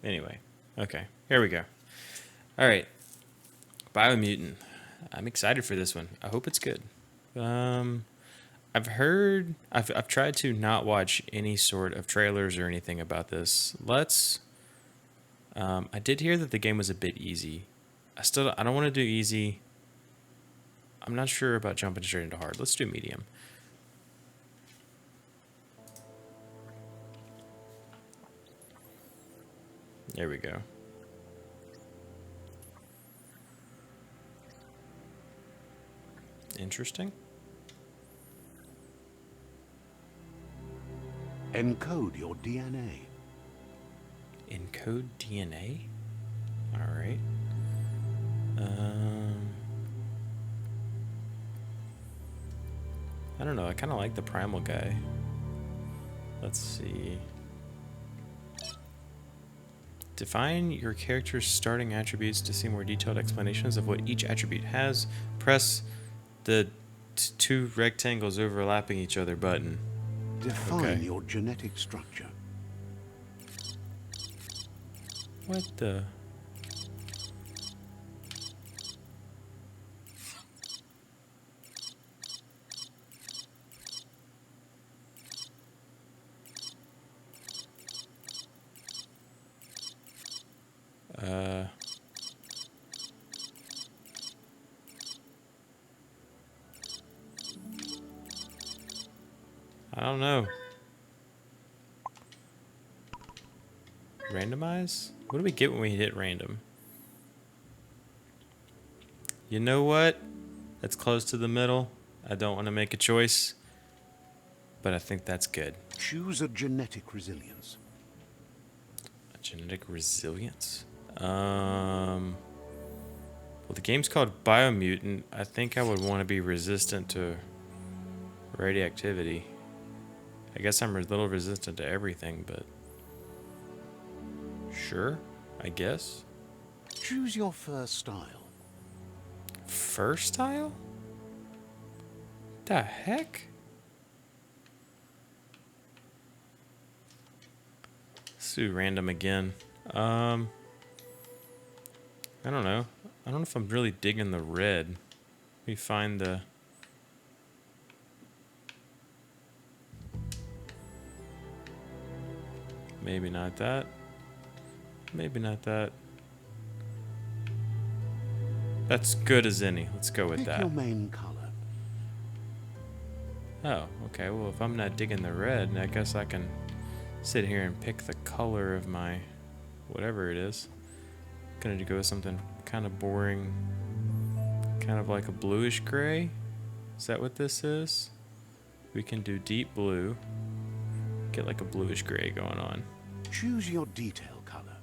Anyway, okay, here we go. All right, Biomutant. I'm excited for this one. I hope it's good. I've tried to not watch any sort of trailers or anything about this. I did hear that the game was a bit easy. I don't want to do easy. I'm not sure about jumping straight into hard. Let's do medium. There we go. Interesting. Encode your DNA. Encode DNA? Alright. I don't know. I kind of like the primal guy. Let's see. Define your character's starting attributes to see more detailed explanations of what each attribute has. Press the two rectangles overlapping each other button. Define your genetic structure. What the? I don't know. Randomize? What do we get when we hit random? You know what? That's close to the middle. I don't want to make a choice, but I think that's good. Choose a genetic resilience. A genetic resilience? Well, the game's called Biomutant. I think I would want to be resistant to radioactivity. I guess I'm a little resistant to everything, but sure, I guess. Choose your first style. First style? The heck? Let's do random again. I don't know. I don't know if I'm really digging the red. Let me find the... Maybe not that. Maybe not that. That's good as any. Let's go with Pick that. your main color. Oh, okay. Well, if I'm not digging the red, I guess I can sit here and pick the color of my whatever it is. Gonna go with something kind of boring, kind of like a bluish gray. Is that what this is? We can do deep blue. Get like a bluish gray going on. Choose your detail color.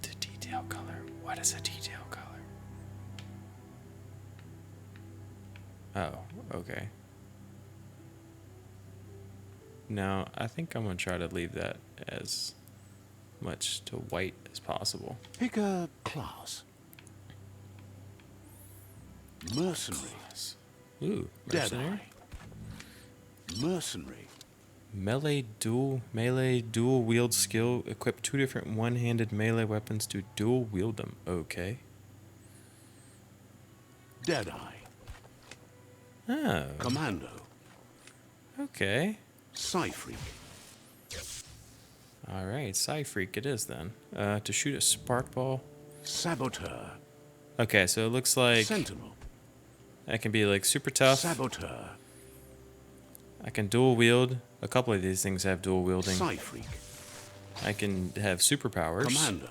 The detail color. What is a detail color? Oh, okay. No, I think I'm gonna try to leave that as much to white as possible. Pick a class. Mercenary. Ooh, mercenary. Mercenary. Melee dual wield skill. Equip 2 different one-handed melee weapons to dual wield them. Okay. Deadeye. Oh. Commando. Okay. Psyfreak. All right, Psyfreak it is then. To shoot a spark ball. Saboteur. Okay, so it looks like Sentinel. I can be like super tough. Saboteur. I can dual wield. A couple of these things have dual wielding. Psyfreak. I can have superpowers. Commando.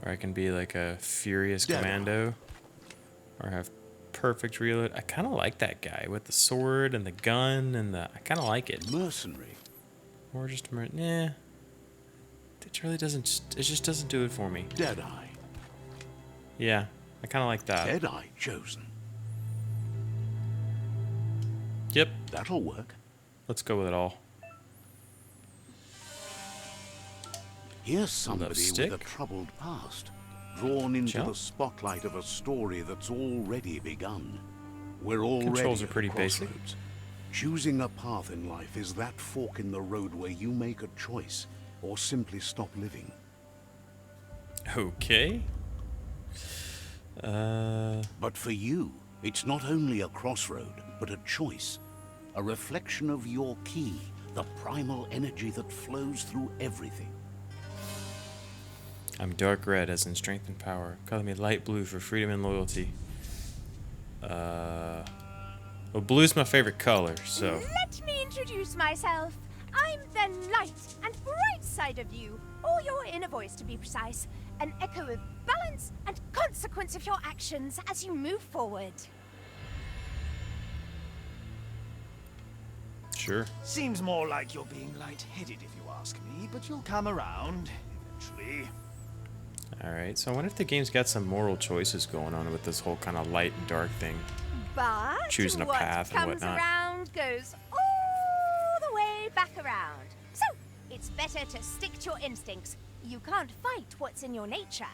Or I can be like a furious Deadeye. commando. Or have perfect reload. I kind of like that guy with the sword and the gun and the... I kind of like it. Mercenary. Or just a... Nah. It really doesn't... It just doesn't do it for me. Deadeye. Yeah. I kind of like that. Deadeye chosen. Yep. That'll work. Let's go with it all. Here's somebody Lipstick. with a troubled past, drawn into Jump. the spotlight of a story that's already begun. We're already Controls are at a pretty basic. crossroads. Choosing a path in life is that fork in the road where you make a choice or simply stop living. Okay. But for you, it's not only a crossroad, but a choice. A reflection of your key, the primal energy that flows through everything. I'm dark red, as in strength and power. Color me light blue for freedom and loyalty. Well, blue's my favorite color, so. Let me introduce myself. I'm the light and bright side of you, or your inner voice to be precise. An echo of balance and consequence of your actions as you move forward. Sure. Seems more like you're being light-headed if you ask me, but you'll come around eventually. Alright, so I wonder if the game's got some moral choices going on with this whole kind of light and dark thing. But Choosing a path and what comes whatnot. around goes all the way back around. So, it's better to stick to your instincts. You can't fight what's in your nature.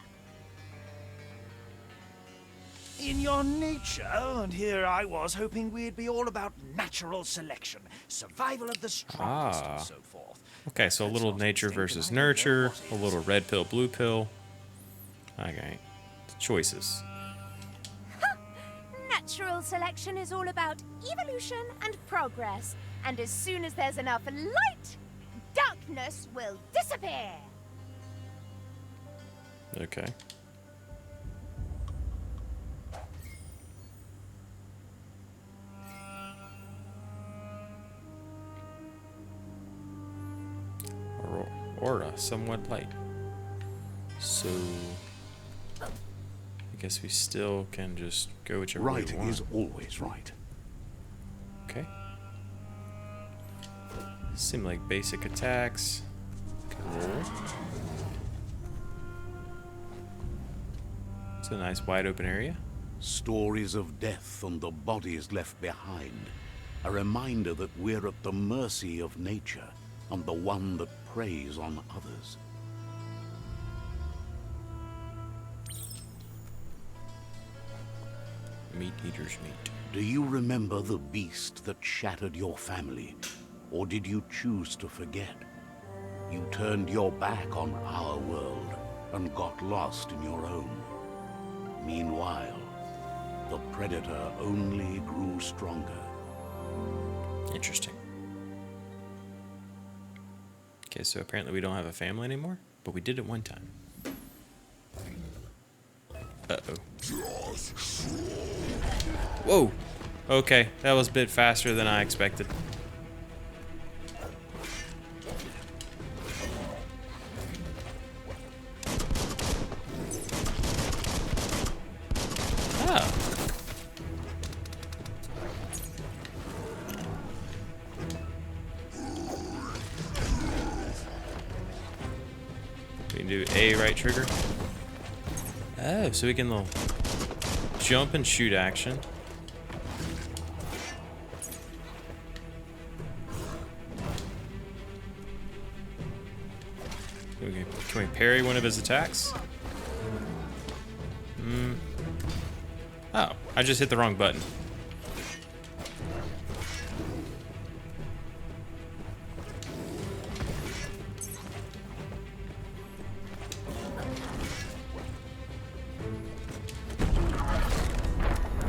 In your nature, and here I was hoping we'd be all about natural selection, survival of the strongest, and so forth. Okay, so a little nature versus nurture, a little red pill, blue pill. Okay, choices. Natural selection is all about evolution and progress. And as soon as there's enough light, darkness will disappear. Okay. Aura, somewhat light. So, I guess we still can just go whichever way Right we want. is always right. Okay. Seem like basic attacks. Cool. It's a nice wide open area. Stories of death and the bodies left behind. A reminder that we're at the mercy of nature and the one that preys on others. Meat eater's meat. Do you remember the beast that shattered your family? Or did you choose to forget? You turned your back on our world and got lost in your own. Meanwhile, the predator only grew stronger. Interesting. Okay, so apparently we don't have a family anymore, but we did at one time. Uh-oh. Whoa! Okay, that was a bit faster than I expected. Oh. We can do A right trigger. Oh, so we can little jump and shoot action. Can we parry one of his attacks? Oh, I just hit the wrong button.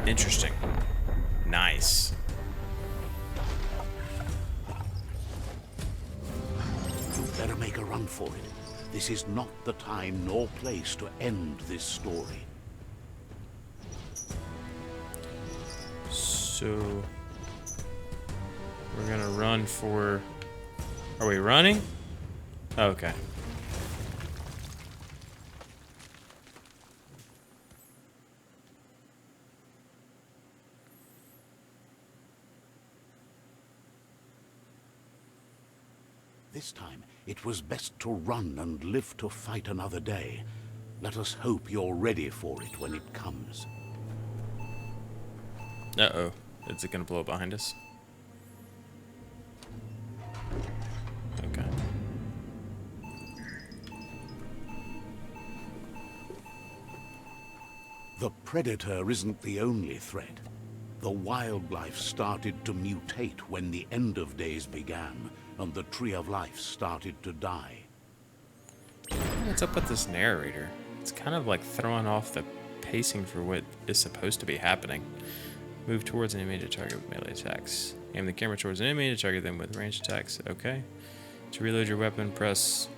Interesting. Nice. You better make a run for it. This is not the time nor place to end this story. So we're gonna run for. Are we running? Okay. This time, it was best to run and live to fight another day. Let us hope you're ready for it when it comes. Uh-oh. Is it gonna blow up behind us? Okay. The predator isn't the only threat. The wildlife started to mutate when the end of days began, and the tree of life started to die. what's up with this narrator. It's kind of like throwing off the pacing for what is supposed to be happening. Move towards an enemy to target with melee attacks. Aim the camera towards an enemy to target them with ranged attacks. Okay. To reload your weapon, press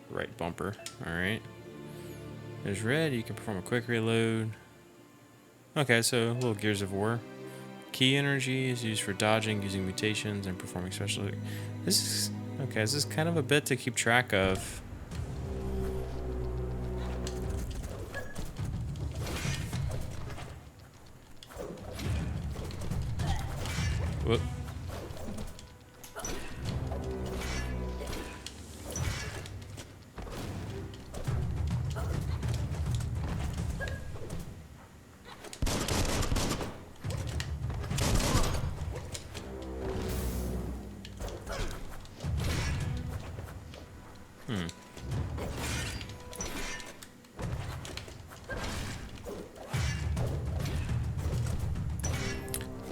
right bumper. Alright. There's red. You can perform a quick reload. Okay, so a little Gears of War. Key energy is used for dodging, using mutations, and performing special... This is kind of a bit to keep track of. Whoop.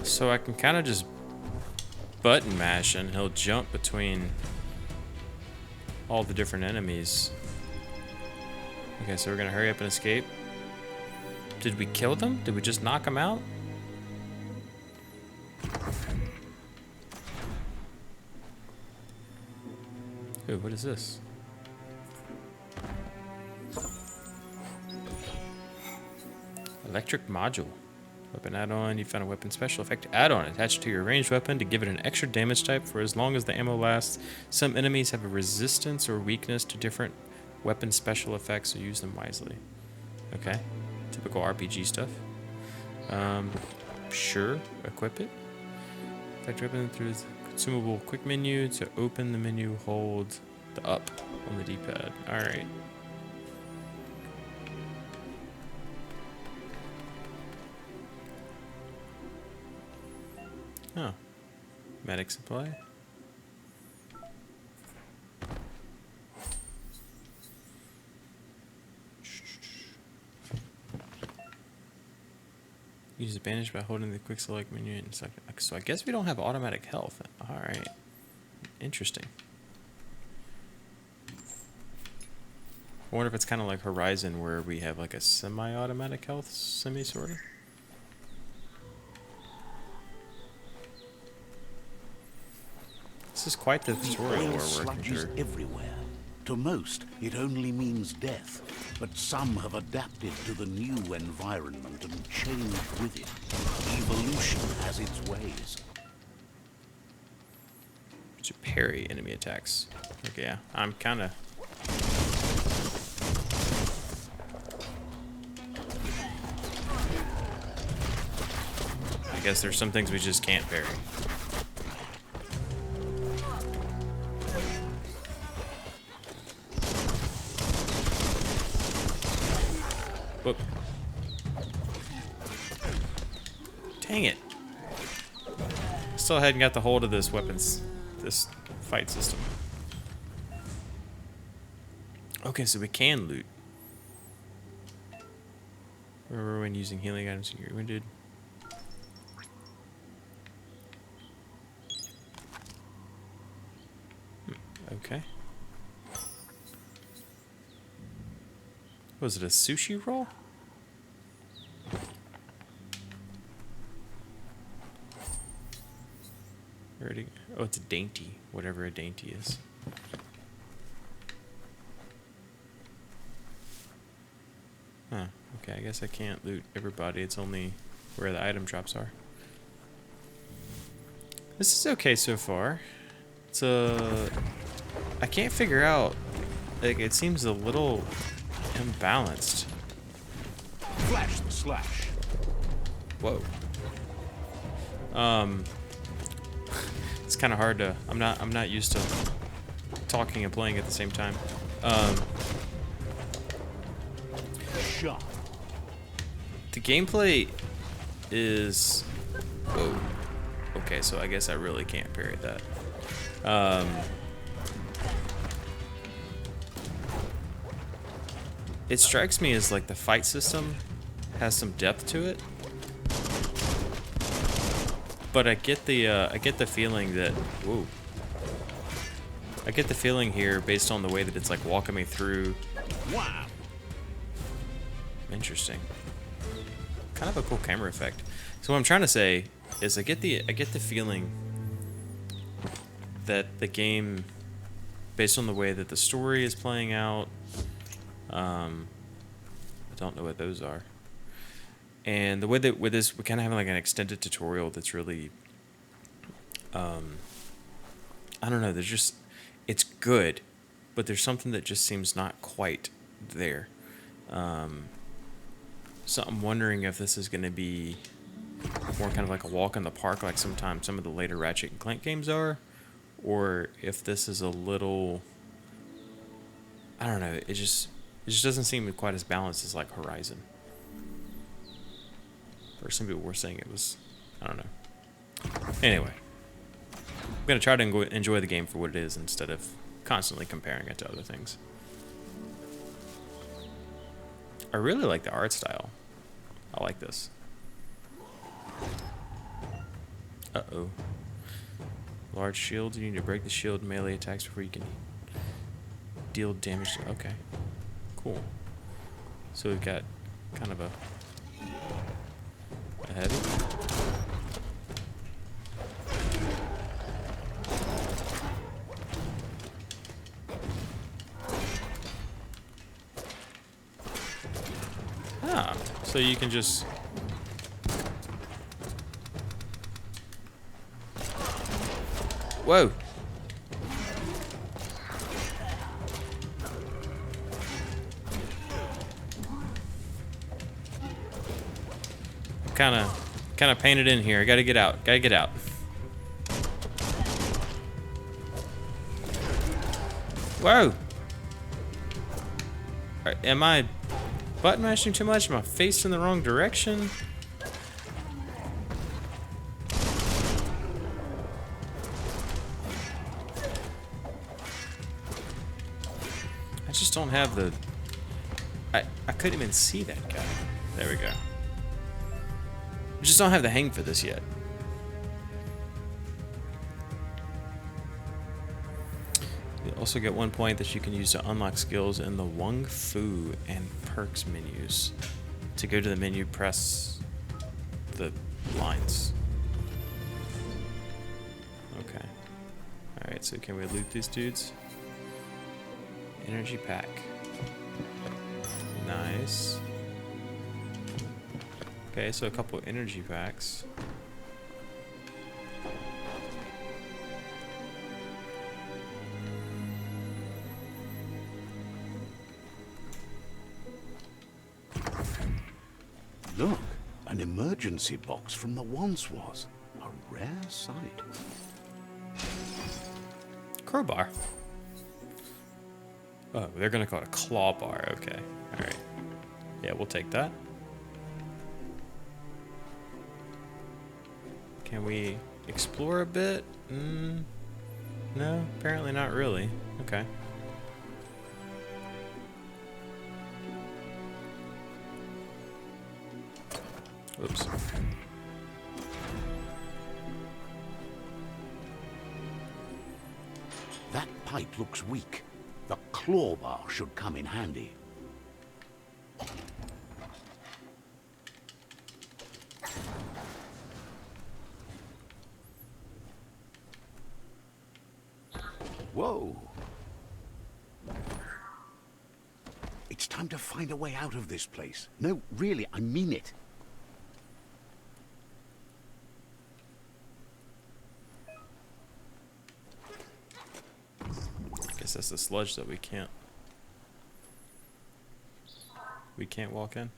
So I can kind of just button mash and he'll jump between all the different enemies. Okay, so we're gonna hurry up and escape. Did we kill them? Did we just knock them out? Ooh, what is this? Electric module. Weapon add-on. You found a weapon special effect add-on attached to your ranged weapon to give it an extra damage type for as long as the ammo lasts. Some enemies have a resistance or weakness to different weapon special effects, so use them wisely. Okay. Typical RPG stuff. Sure. Equip it. Effect weapon through the consumable quick menu. To open the menu, hold the up on the D-pad. Alright. Oh. Medic supply. Use the bandage by holding the quick select menu and select. So I guess we don't have automatic health. Alright. Interesting. I wonder if it's kind of like Horizon where we have like a semi-automatic health, sort of. This is quite the tutorial we're working through. Everywhere. To most, it only means death, but some have adapted to the new environment and changed with it. Evolution has its ways. To parry enemy attacks. Okay, yeah, I'm kind of... I guess there's some things we just can't parry. Whoop. Dang it. Still hadn't got the hold of this this fight system. Okay, so we can loot. Remember when using healing items when you're wounded. Okay. Was it a sushi roll? Oh, it's a dainty. Whatever a dainty is. Huh. Okay, I guess I can't loot everybody. It's only where the item drops are. This is okay so far. It's I can't figure out. Like, it seems a little imbalanced. Flash the slash. Whoa. It's kind of hard to. I'm not used to talking and playing at the same time. Shot. The gameplay is. Whoa. Okay, so I guess I really can't parry that. It strikes me as like the fight system has some depth to it, but I get the feeling that whoa, I get the feeling here, based on the way that it's like walking me through. Wow. Interesting. Kind of a cool camera effect. So what I'm trying to say is I get the feeling that the game, based on the way that the story is playing out, I don't know what those are, and the way that with this, we kind of have like an extended tutorial that's really, I don't know. There's just, it's good, but there's something that just seems not quite there. So I'm wondering if this is going to be more kind of like a walk in the park, like sometimes some of the later Ratchet and Clank games are, or if this is a little, I don't know. It just doesn't seem quite as balanced as like Horizon. Or some people were saying it was, I don't know. Anyway, I'm gonna try to enjoy the game for what it is instead of constantly comparing it to other things. I really like the art style. I like this. Uh-oh. Large shield. You need to break the shield melee attacks before you can deal damage. Okay. Cool. So we've got kind of a heavy. Ah, so you can just... Whoa! Kind of painted in here. I gotta get out. Gotta get out. Whoa! Am I button mashing too much? Am I facing the wrong direction? I just don't have the... I couldn't even see that guy. There we go. I just don't have the hang for this yet. You also get 1 point that you can use to unlock skills in the Wung Fu and perks menus. To go to the menu, press the lines. Okay. Alright, so can we loot these dudes? Energy pack. Nice. Okay, so a couple energy packs. Look, an emergency box from the once was. A rare sight. Crowbar. Oh, they're gonna call it a claw bar. Okay. Alright. Yeah, we'll take that. Can we explore a bit? No, apparently not really. Okay. Oops. That pipe looks weak. The claw bar should come in handy. Whoa. It's time to find a way out of this place. No, really, I mean it. Guess that's the sludge that we can't walk in.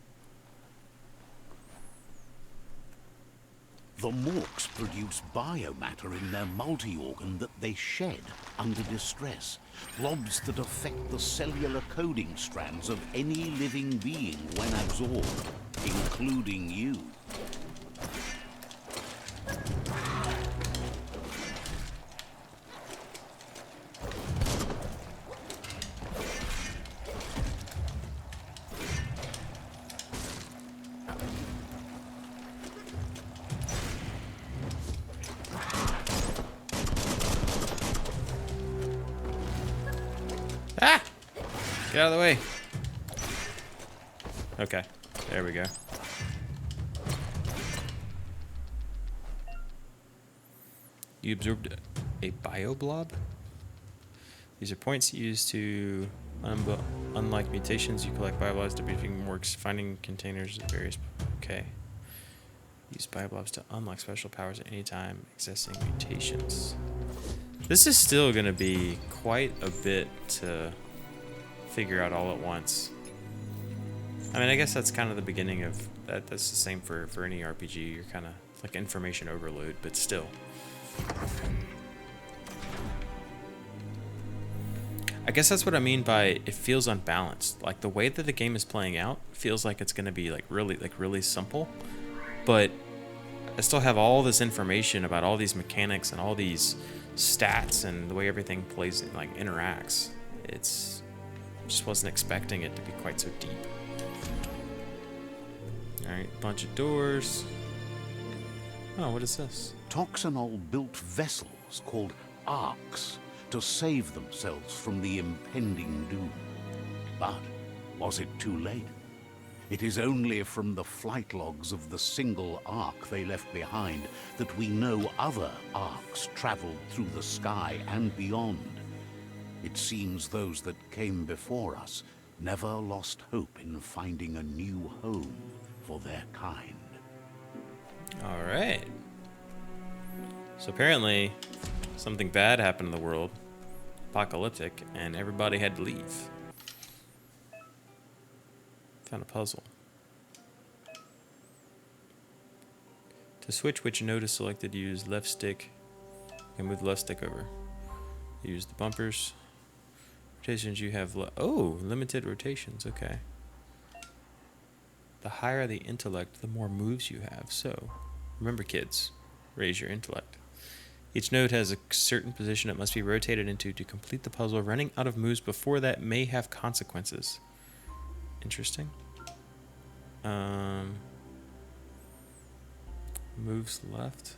The Morks produce biomatter in their multi-organ that they shed under distress. Blobs that affect the cellular coding strands of any living being when absorbed, including you. Ah! Get out of the way. Okay, there we go. You absorbed a bioblob? These are points used to unlike mutations. You collect bioblobs to defeating works, finding containers of various. Okay. Use bioblobs to unlock special powers at any time, accessing mutations. This is still going to be quite a bit to figure out all at once. I mean, I guess that's kind of the beginning of that. That's the same for any RPG. You're kind of like information overload, but still. I guess that's what I mean by it feels unbalanced. Like the way that the game is playing out feels like it's going to be like really simple, but I still have all this information about all these mechanics and all these stats and the way everything plays like interacts. It's just wasn't expecting it to be quite so deep. All right, bunch of doors. Oh, what is this? Toxanol built vessels called arks to save themselves from the impending doom. But was it too late? It is only from the flight logs of the single ark they left behind that we know other arks traveled through the sky and beyond. It seems those that came before us never lost hope in finding a new home for their kind. All right. So apparently something bad happened in the world, apocalyptic, and everybody had to leave. Found a puzzle. To switch which node is selected, use left stick and move the left stick over. Use the bumpers. Rotations you have. Oh, limited rotations. Okay. The higher the intellect, the more moves you have. So, remember, kids, raise your intellect. Each node has a certain position it must be rotated into to complete the puzzle. Running out of moves before that may have consequences. Interesting. Moves left.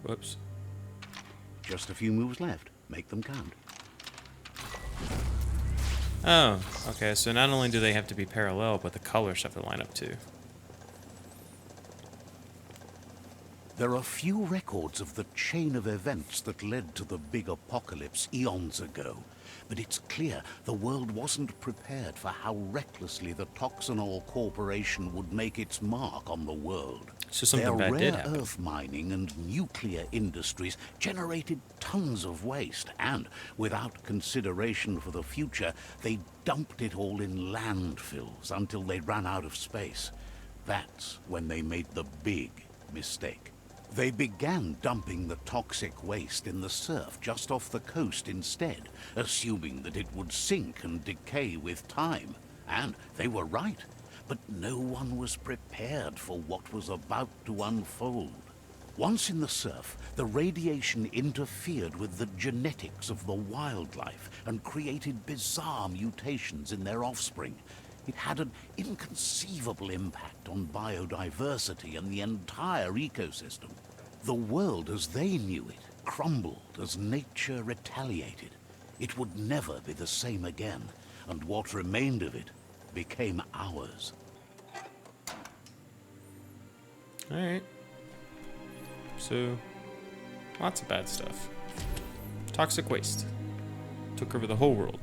Whoops. Just a few moves left. Make them count. Oh, okay, so not only do they have to be parallel, but the colors have to line up too. There are few records of the chain of events that led to the big apocalypse eons ago, but it's clear the world wasn't prepared for how recklessly the Toxanol Corporation would make its mark on the world. So something Their bad did rare happen. earth mining and nuclear industries generated tons of waste, and without consideration for the future, they dumped it all in landfills until they ran out of space. That's when they made the big mistake. They began dumping the toxic waste in the surf just off the coast instead, assuming that it would sink and decay with time. And they were right. But no one was prepared for what was about to unfold. Once in the surf, the radiation interfered with the genetics of the wildlife and created bizarre mutations in their offspring. It had an inconceivable impact on biodiversity and the entire ecosystem. The world as they knew it crumbled as nature retaliated. It would never be the same again, and what remained of it became ours. Alright. So, lots of bad stuff. Toxic waste. Took over the whole world.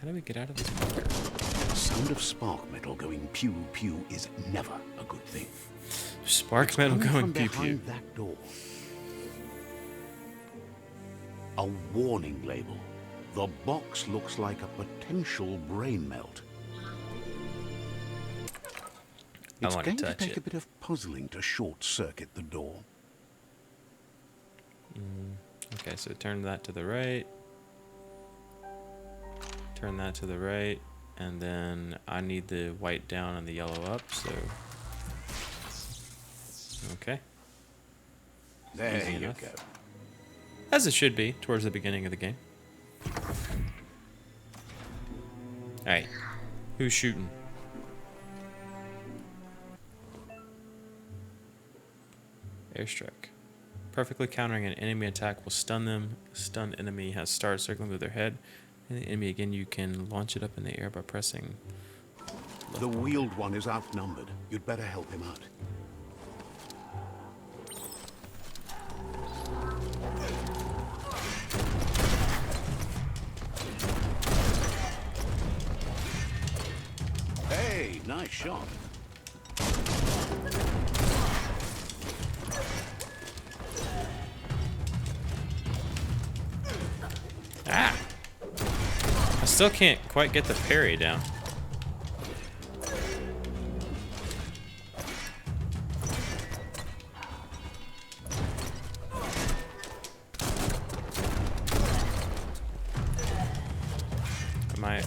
How do we get out of this bunker? The sound of spark metal going pew pew is never a good thing. Spark metal Coming going from pew pew. behind that door. A warning label. The box looks like a potential brain melt. It's want going to to touch take it. a bit of puzzling to short-circuit the door. Okay, so turn that to the right. Turn that to the right. And then I need the white down and the yellow up, so... Okay. There Easy you enough. go. As it should be, towards the beginning of the game. Alright. Who's shooting? Airstrike. Perfectly countering an enemy attack will stun them. Stunned enemy has stars circling through their head. And the enemy again, you can launch it up in the air by pressing. The wheeled one is outnumbered. You'd better help him out. Hey, nice shot. Ah! I still can't quite get the parry down. Am I...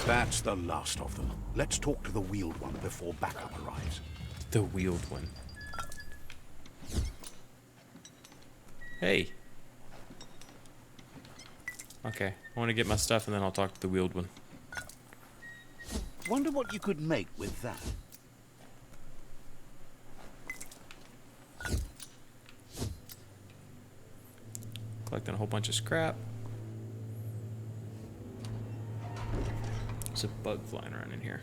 That's the last of them. Let's talk to the wheeled one before backup arrives. The wheeled one. Hey. Okay, I want to get my stuff and then I'll talk to the wheeled one. Wonder what you could make with that. Collecting a whole bunch of scrap. There's a bug flying around in here.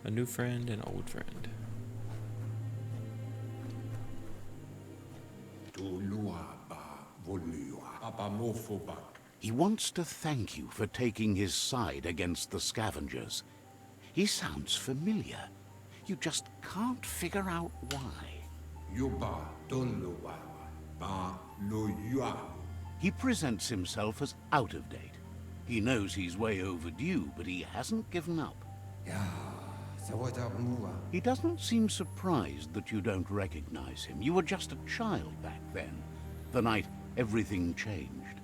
A new friend and old friend. He wants to thank you for taking his side against the scavengers. He sounds familiar. You just can't figure out why. He presents himself as out of date. He knows he's way overdue, but he hasn't given up. He doesn't seem surprised that you don't recognize him. You were just a child back then, the night everything changed.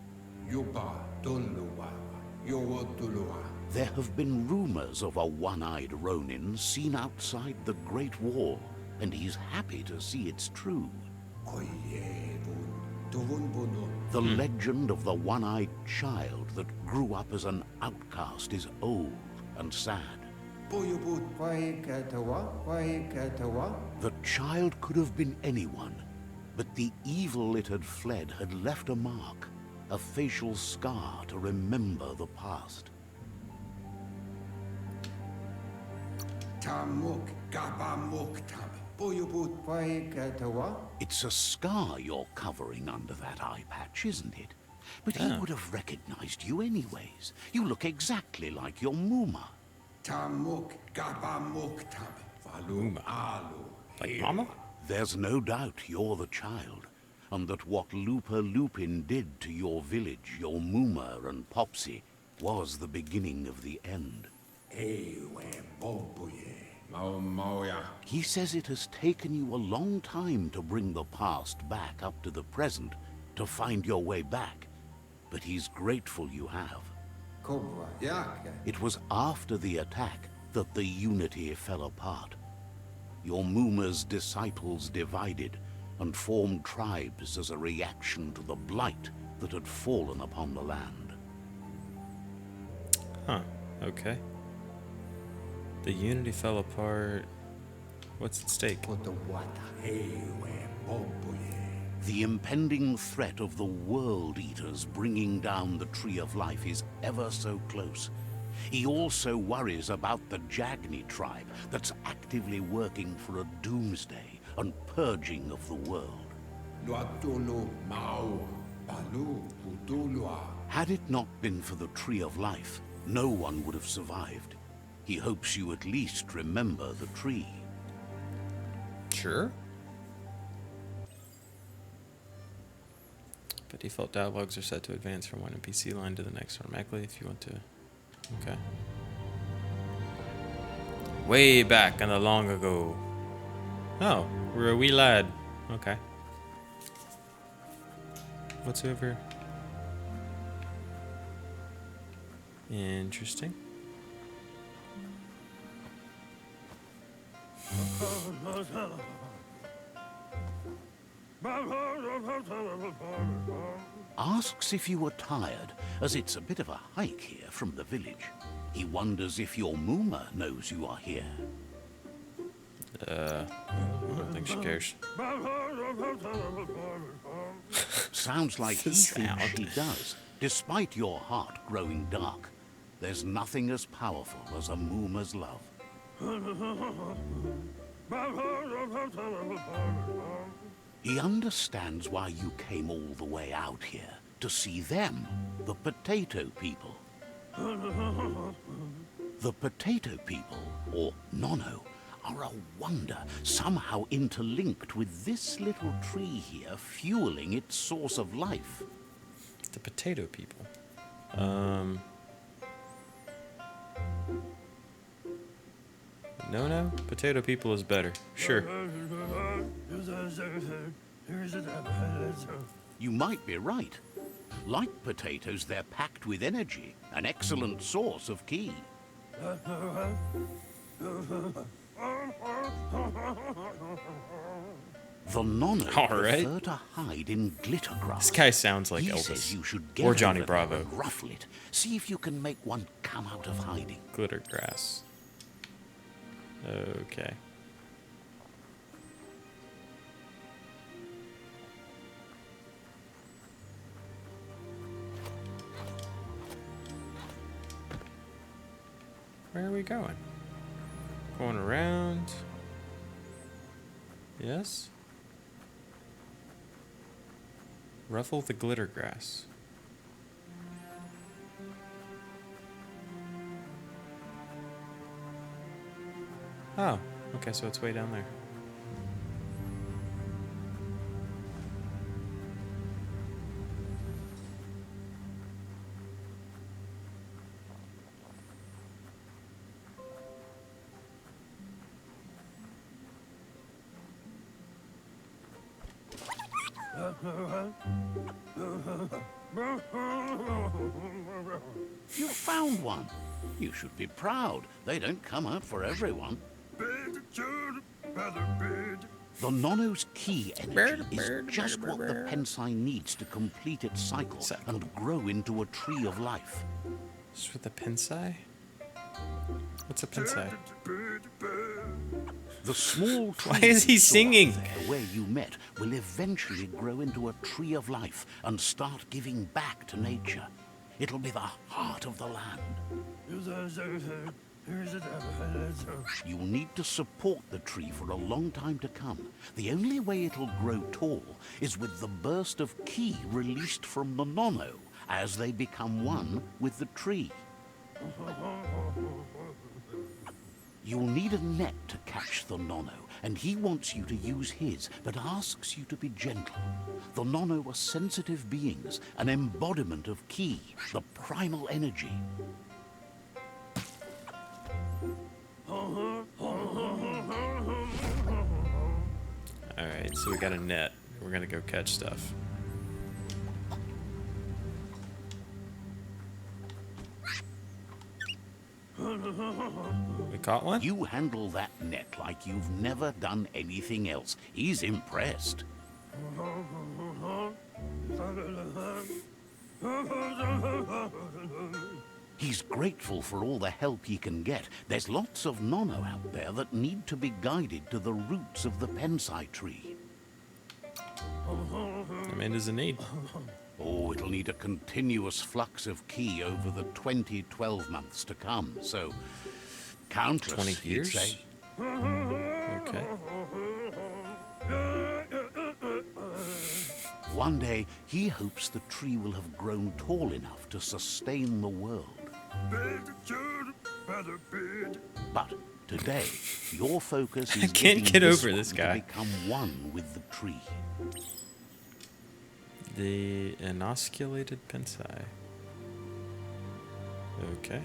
There have been rumors of a one-eyed Ronin seen outside the Great Wall, and he's happy to see it's true. The legend of the one-eyed child that grew up as an outcast is old and sad. The child could have been anyone, but the evil it had fled had left a mark, a facial scar to remember the past. It's a scar you're covering under that eye patch, isn't it? But he would have recognized you anyways. You look exactly like your Muma. Like Mama? There's no doubt you're the child, and that what Looper Lupin did to your village, your Muma and Popsy, was the beginning of the end. He says it has taken you a long time to bring the past back up to the present, to find your way back, but he's grateful you have. It was after the attack that the unity fell apart. Your Muma's disciples divided and formed tribes as a reaction to the blight that had fallen upon the land. Huh, okay. The unity fell apart. What's at stake? The impending threat of the World Eaters bringing down the Tree of Life is ever so close. He also worries about the Jagni tribe that's actively working for a doomsday and purging of the world. Had it not been for the Tree of Life, no one would have survived. He hopes you at least remember the tree. Sure. But default dialogues are set to advance from one NPC line to the next automatically if you want to. Okay. Way back in the long ago. Oh, we're a wee lad. Okay. What's over? Interesting. Asks if you are tired, as it's a bit of a hike here from the village. He wonders if your Mooma knows you are here. I don't think she cares. Sounds like he The thinks sound. she does, despite your heart growing dark. There's nothing as powerful as a Mooma's love. He understands why you came all the way out here, to see them, the potato people. The potato people, or Nono, are a wonder, somehow interlinked with this little tree here, fueling its source of life. The potato people. No. Potato people is better. Sure. You might be right. Like potatoes, they're packed with energy, an excellent source of ki. The Nono All right. prefer to hide in glitter grass. This guy sounds like He Elvis. says you should get Or Johnny over there Bravo. and ruffle it. See if you can make one come out of hiding. Glitter grass. Okay. Where are we going? Going around. Yes? Ruffle the glitter grass. Oh, okay, so it's way down there. You found one. You should be proud. They don't come out for everyone. The Nono's key energy is just what the Pensai needs to complete its cycle and grow into a tree of life. Just with the Pensai? What's a Pensai? The small tree Why is he you saw singing? up there where you met will eventually grow into a tree of life and start giving back to nature. It'll be the heart of the land. You'll need to support the tree for a long time to come. The only way it'll grow tall is with the burst of ki released from the Nono as they become one with the tree. You'll need a net to catch the Nono, and he wants you to use his, but asks you to be gentle. The Nono are sensitive beings, an embodiment of ki, the primal energy. Alright, so we got a net. We're gonna go catch stuff. We caught one? You handle that net like you've never done anything else. He's impressed. He's grateful for all the help he can get. There's lots of Nono out there that need to be guided to the roots of the Pensai tree. I mean, does it need? Oh, it'll need a continuous flux of ki over the 12 months to come, so countless, 20 you'd years? say. Okay. One day, he hopes the tree will have grown tall enough to sustain the world. But today, your focus is I can't getting get this over one this to guy. become one with the tree. The inosculated Pensai. Okay.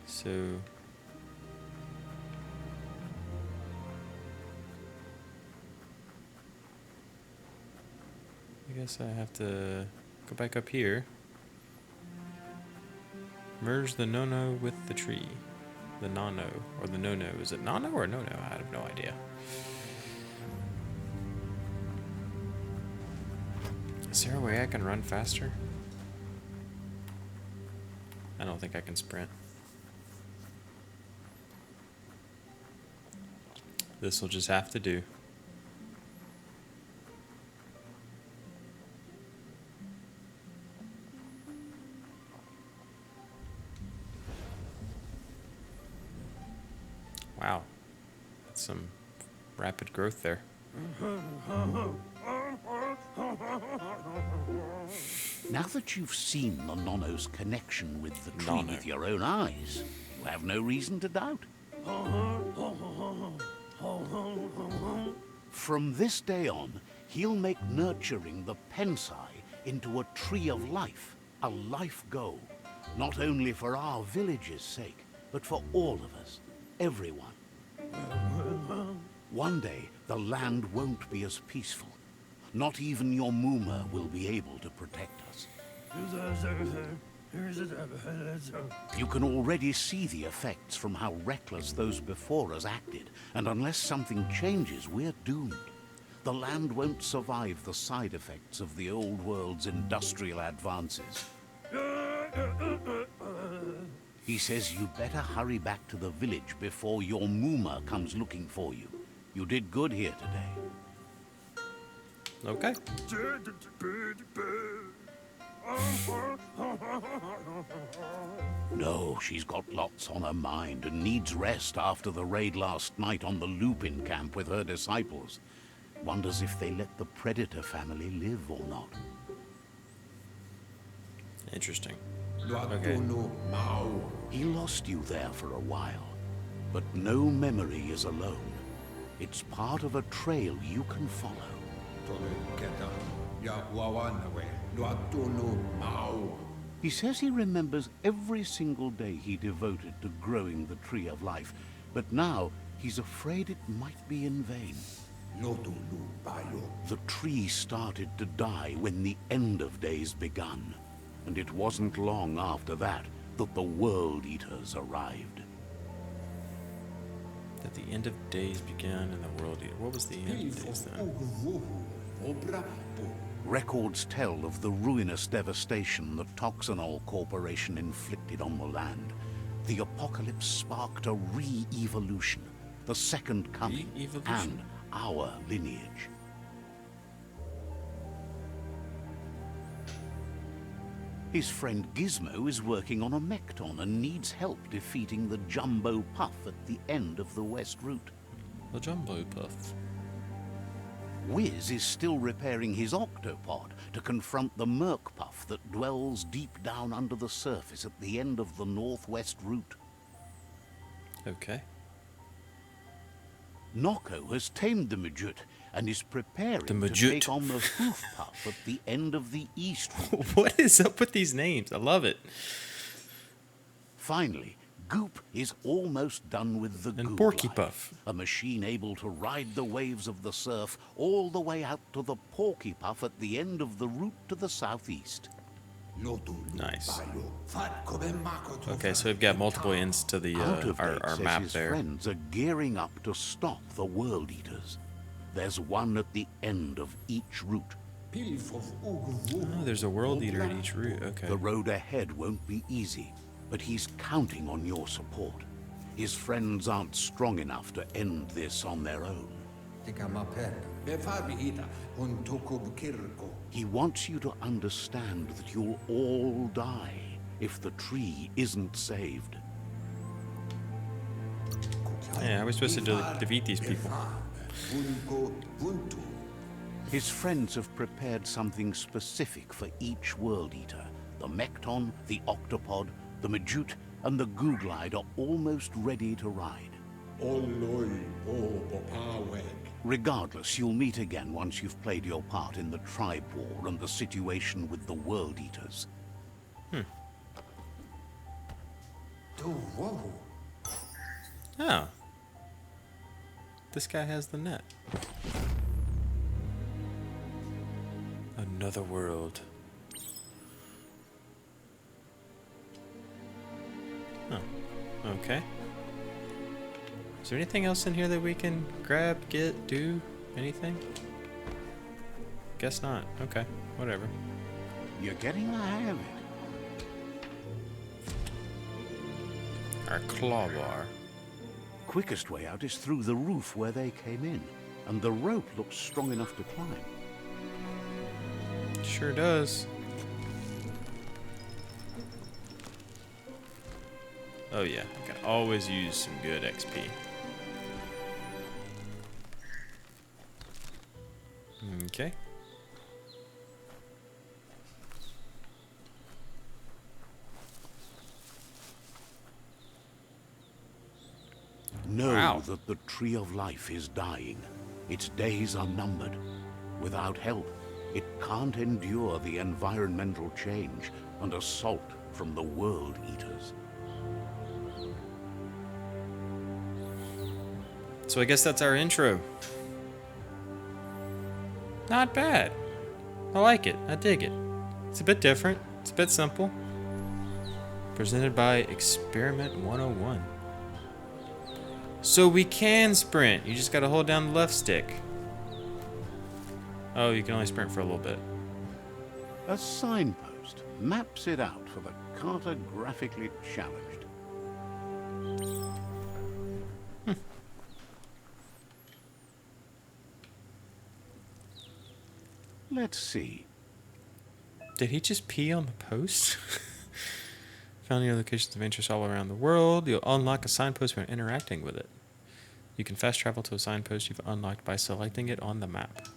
So... I guess I have to go back up here. Merge the Nono with the tree. The Nono, or the Nono. Is it Nono or Nono? I have no idea. Is there a way I can run faster? I don't think I can sprint. This will just have to do. Wow. That's some rapid growth there. Now that you've seen the Nonno's connection with the tree Nonno. with your own eyes, you have no reason to doubt. From this day on, he'll make nurturing the Pensai into a tree of life, a life goal, not only for our village's sake, but for all of us, everyone. One day, the land won't be as peaceful. Not even your Muma will be able to protect us. You can already see the effects from how reckless those before us acted, and unless something changes, we're doomed. The land won't survive the side effects of the old world's industrial advances. He says you better hurry back to the village before your Muma comes looking for you. You did good here today. Okay. No, she's got lots on her mind and needs rest after the raid last night on the Lupin camp with her disciples. Wonders if they let the Predator family live or not. Interesting. Okay. He lost you there for a while, but no memory is alone. It's part of a trail you can follow. He says he remembers every single day he devoted to growing the Tree of Life, but now he's afraid it might be in vain. The tree started to die when the end of days begun, and it wasn't long after that that the World Eaters arrived. That the end of days began and the world eater. What was the end of days then? Records tell of the ruinous devastation the Toxanol Corporation inflicted on the land. The apocalypse sparked a re-evolution, the second coming, Re-evolution? and our lineage. His friend Gizmo is working on a Mekton and needs help defeating the Jumbo Puff at the end of the West Route. The Jumbo Puff. Wiz is still repairing his octopod to confront the Merc Puff that dwells deep down under the surface at the end of the Northwest Route. Okay. Noko has tamed the Majut and is preparing to Majut. take on the Hoof Puff at the end of the East Route. What is up with these names? I love it. Finally, Goop is almost done with the And Goop Porky Life, Puff. a machine able to ride the waves of the surf all the way out to the Porky Puff at the end of the route to the southeast. Nice. Okay, so we've got multiple ends to the Out-of-Date our says map his there. friends are gearing up to stop the World Eaters. There's one at the end of each route. Oh, there's a world eater at each route. Okay. The road ahead won't be easy, but he's counting on your support. His friends aren't strong enough to end this on their own. He wants you to understand that you'll all die if the tree isn't saved. Yeah, how are we supposed to defeat these people? His friends have prepared something specific for each World Eater. The Mekton, the Octopod, the Majut, and the Googlide are almost ready to ride. Regardless, you'll meet again once you've played your part in the tribe war and the situation with the World Eaters. Oh. This guy has the net. Another world. Oh. Okay. Is there anything else in here that we can grab, get, do? Anything? guess not. Okay, whatever. You're getting the hang of it. Our claw bar. Quickest way out is through the roof where they came in, and the rope looks strong enough to climb. Sure does. Oh yeah, I can always use some good XP. Okay. Know Wow. that the Tree of Life is dying. Its days are numbered. Without help, it can't endure the environmental change and assault from the World Eaters. So I guess that's our intro. Not bad. I like it. I dig it. It's a bit different. It's a bit simple. Presented by Experiment 101. So we can sprint. You just gotta hold down the left stick. Oh, you can only sprint for a little bit. A signpost maps it out for the cartographically challenged. Let's see. Did he just pee on the post? Found your locations of interest all around the world. You'll unlock a signpost when interacting with it. You can fast travel to a signpost you've unlocked by selecting it on the map.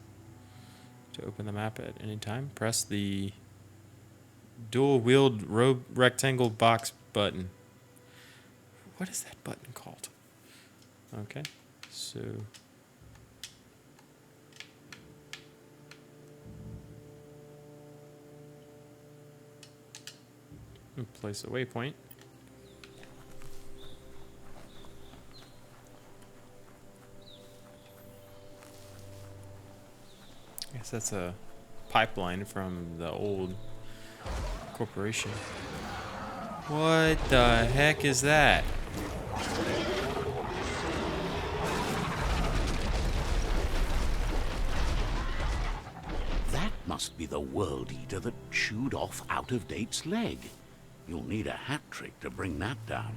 To open the map at any time, press the dual-wheeled rectangle box button. What is that button called? Okay, so... place a waypoint. I guess that's a pipeline from the old corporation. What the heck is that? That must be the World Eater that chewed off Out-of-Date's leg. You'll need a hat trick to bring that down.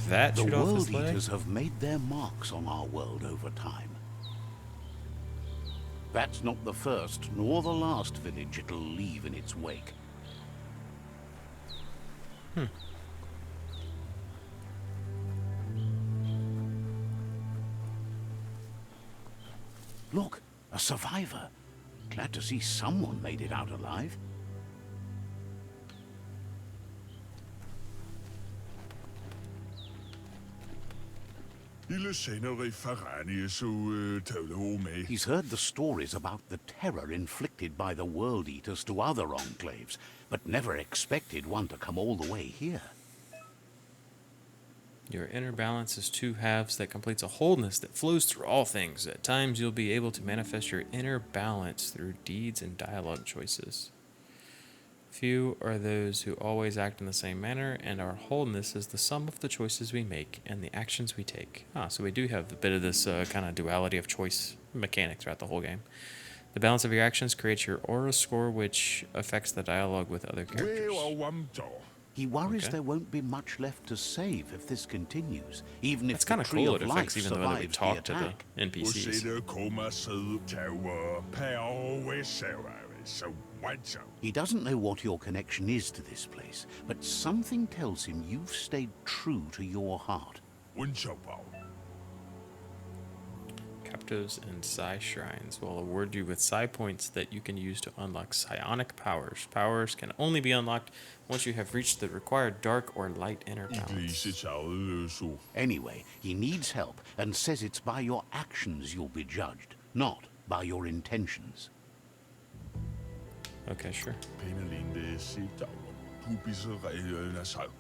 That The shoot off World his leg? Eaters have made their marks on our world over time. That's not the first nor the last village it'll leave in its wake. Look, a survivor. Glad to see someone made it out alive. He's heard the stories about the terror inflicted by the World Eaters to other enclaves, but never expected one to come all the way here. Your inner balance is two halves that completes a wholeness that flows through all things. At times, you'll be able to manifest your inner balance through deeds and dialogue choices. Few are those who always act in the same manner, and our wholeness is the sum of the choices we make and the actions we take. So we do have a bit of this kind of duality of choice mechanic throughout the whole game. The balance of your actions creates your aura score, which affects the dialogue with other characters. He worries Okay. there won't be much left to save if this continues, even if It's the kind of Tree cool. of It Life affects even the way that we survives talk the to attack. the NPCs. He doesn't know what your connection is to this place, but something tells him you've stayed true to your heart. Captives and Psi Shrines will award you with Psi points that you can use to unlock psionic powers. Powers can only be unlocked once you have reached the required dark or light inner balance. Anyway, he needs help and says it's by your actions you'll be judged, not by your intentions. Okay, sure.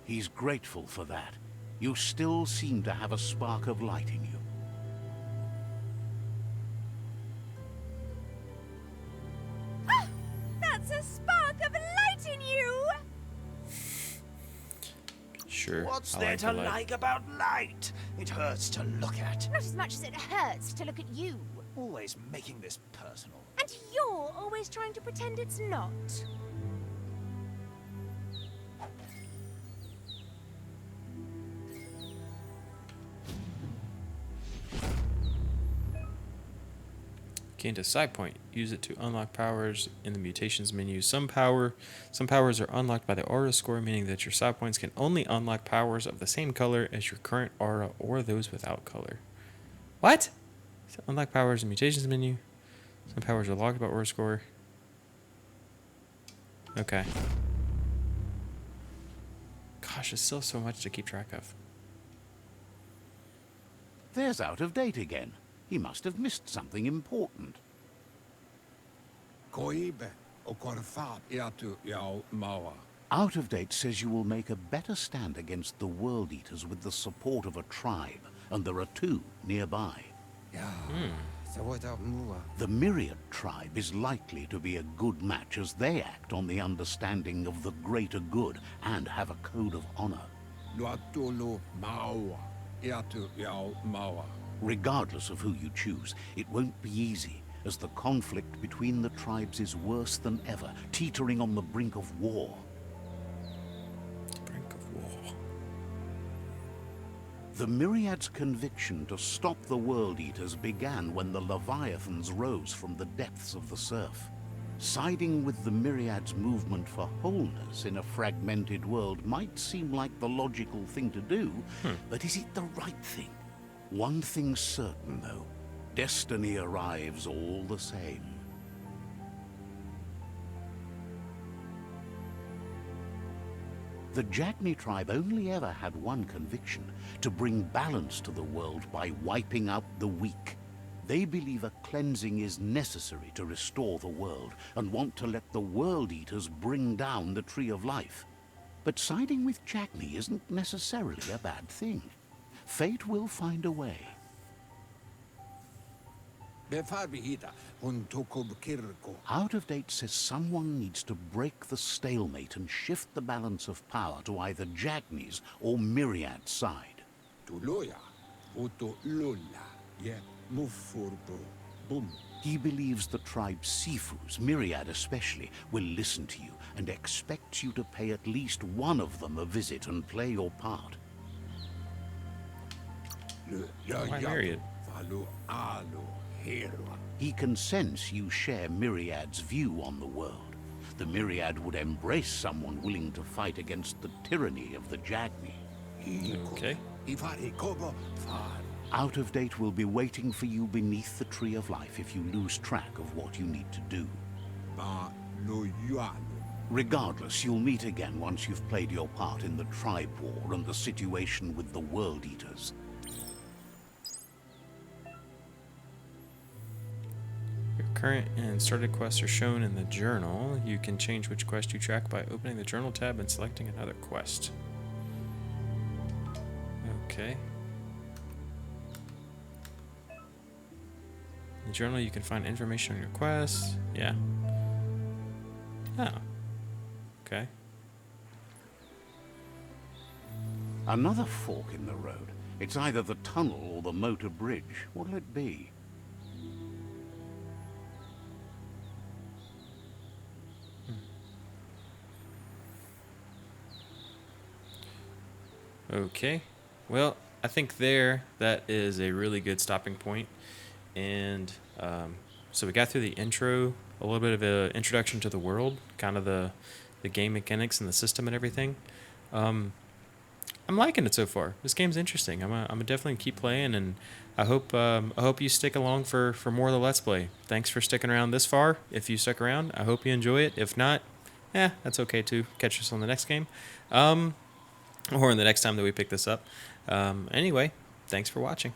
He's grateful for that. You still seem to have a spark of light in you. That's a spark of light in you! Sure. What's I there like to the light. like about light? It hurts to look at. Not as much as it hurts to look at you. Always making this personal. And And you're always trying to pretend it's not. Gain a side point. Use it to unlock powers in the mutations menu. Some powers are unlocked by the aura score, meaning that your side points can only unlock powers of the same color as your current aura or those without color. What? So unlock powers in mutations menu. Some powers are locked by aura score. Okay. Gosh, it's still so much to keep track of. There's Out of Date again. He must have missed something important. Out of Date says you will make a better stand against the World Eaters with the support of a tribe, and there are 2 nearby. The Myriad tribe is likely to be a good match as they act on the understanding of the greater good and have a code of honor. Regardless of who you choose, it won't be easy, as the conflict between the tribes is worse than ever, teetering on the brink of war. Brink of war. The Myriad's conviction to stop the World Eaters began when the Leviathans rose from the depths of the surf. Siding with the Myriad's movement for wholeness in a fragmented world might seem like the logical thing to do, but is it the right thing? One thing's certain, though. Destiny arrives all the same. The Jagni tribe only ever had one conviction: to bring balance to the world by wiping out the weak. They believe a cleansing is necessary to restore the world, and want to let the World Eaters bring down the Tree of Life. But siding with Jagni isn't necessarily a bad thing. Fate will find a way. Out of Date says someone needs to break the stalemate and shift the balance of power to either Jagni's or Myriad's side. He believes the tribe's Sifus, Myriad especially, will listen to you and expects you to pay at least one of them a visit and play your part. Why Myriad? He can sense you share Myriad's view on the world. The Myriad would embrace someone willing to fight against the tyranny of the Jagni. Okay. Out of Date will be waiting for you beneath the Tree of Life if you lose track of what you need to do. Regardless, you'll meet again once you've played your part in the tribe war and the situation with the World Eaters. Your current and started quests are shown in the journal. You can change which quest you track by opening the journal tab and selecting another quest. Okay. In the journal, you can find information on your quests. Yeah. Oh. Okay. Another fork in the road. It's either the tunnel or the motor bridge. What'll it be? Okay, well, I think that is a really good stopping point. And so we got through the intro, a little bit of an introduction to the world, kind of the game mechanics and the system and everything. I'm liking it so far. This game's interesting. I'm gonna definitely keep playing, and I hope you stick along for more of the Let's Play. Thanks for sticking around this far. If you stuck around, I hope you enjoy it. If not, that's okay too. Catch us on the next game. Or in the next time that we pick this up. Anyway, thanks for watching.